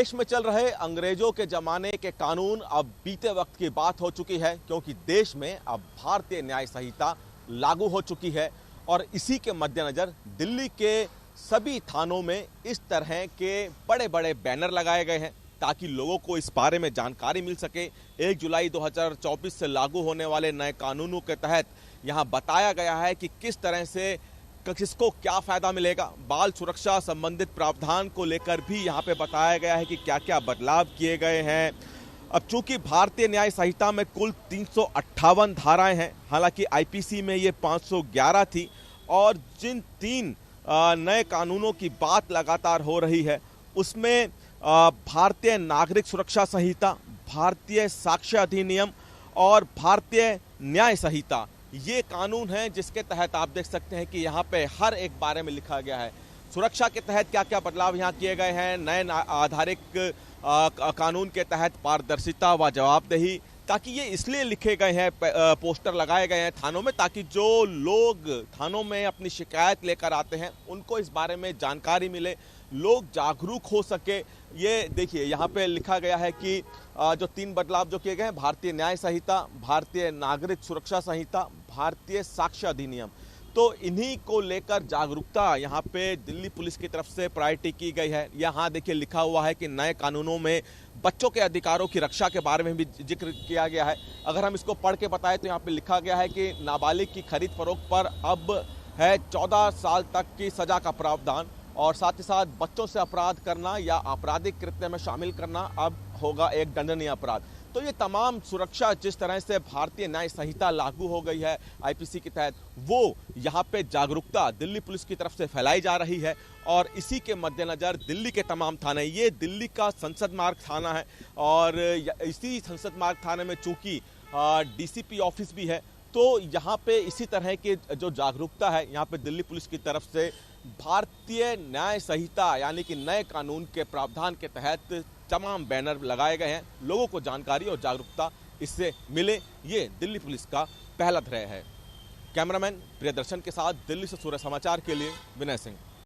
देश में चल रहे अंग्रेजों के जमाने के कानून अब बीते वक्त की बात हो चुकी है, क्योंकि देश में अब भारतीय न्याय संहिता लागू हो चुकी है। और इसी के मद्देनजर दिल्ली के सभी थानों में इस तरह के बड़े बड़े बैनर लगाए गए हैं ताकि लोगों को इस बारे में जानकारी मिल सके। 1 जुलाई 2024 से लागू होने वाले नए कानूनों के तहत यहाँ बताया गया है कि किस तरह से किसको क्या फायदा मिलेगा। बाल सुरक्षा संबंधित प्रावधान को लेकर भी यहाँ पे बताया गया है कि क्या क्या बदलाव किए गए हैं। अब चूंकि भारतीय न्याय संहिता में कुल 358 धाराएं हैं, हालांकि आईपीसी में ये 511 थी, और जिन 3 नए कानूनों की बात लगातार हो रही है उसमें भारतीय नागरिक सुरक्षा संहिता, भारतीय साक्ष्य अधिनियम और भारतीय न्याय संहिता, ये कानून हैं जिसके तहत आप देख सकते हैं कि यहाँ पे हर एक बारे में लिखा गया है। सुरक्षा के तहत क्या क्या बदलाव यहाँ किए गए हैं। नए आधारिक कानून के तहत पारदर्शिता व जवाबदेही, ताकि ये इसलिए लिखे गए हैं, पोस्टर लगाए गए हैं थानों में, ताकि जो लोग थानों में अपनी शिकायत लेकर आते हैं उनको इस बारे में जानकारी मिले, लोग जागरूक हो सके। ये देखिए यहाँ पे लिखा गया है कि जो 3 बदलाव जो किए गए हैं, भारतीय न्याय संहिता, भारतीय नागरिक सुरक्षा संहिता, भारतीय साक्ष्य अधिनियम, तो इन्हीं को लेकर जागरूकता यहाँ पे दिल्ली पुलिस की तरफ से प्रायोरिटी की गई है। यहाँ देखिए लिखा हुआ है कि नए कानूनों में बच्चों के अधिकारों की रक्षा के बारे में भी जिक्र किया गया है। अगर हम इसको पढ़ के बताएं तो यहाँ पे लिखा गया है कि नाबालिग की खरीद फरोख्त पर अब है 14 साल तक की सजा का प्रावधान, और साथ ही साथ बच्चों से अपराध करना या आपराधिक कृत्य में शामिल करना अब होगा एक दंडनीय अपराध। तो ये तमाम सुरक्षा जिस तरह से भारतीय न्याय संहिता लागू हो गई है आईपीसी के तहत, वो यहाँ पे जागरूकता दिल्ली पुलिस की तरफ से फैलाई जा रही है। और इसी के मद्देनजर दिल्ली के तमाम थाने, ये दिल्ली का संसद मार्ग थाना है, और इसी संसद मार्ग थाने में चूंकि डीसीपी ऑफिस भी है, तो यहाँ पे इसी तरह के जो जागरूकता है यहाँ पे दिल्ली पुलिस की तरफ से भारतीय न्याय संहिता यानी कि नए कानून के प्रावधान के तहत तमाम बैनर लगाए गए हैं। लोगों को जानकारी और जागरूकता इससे मिले, ये दिल्ली पुलिस का पहला ध्येय है। कैमरामैन प्रियदर्शन के साथ दिल्ली से सूर्य समाचार के लिए विनय सिंह।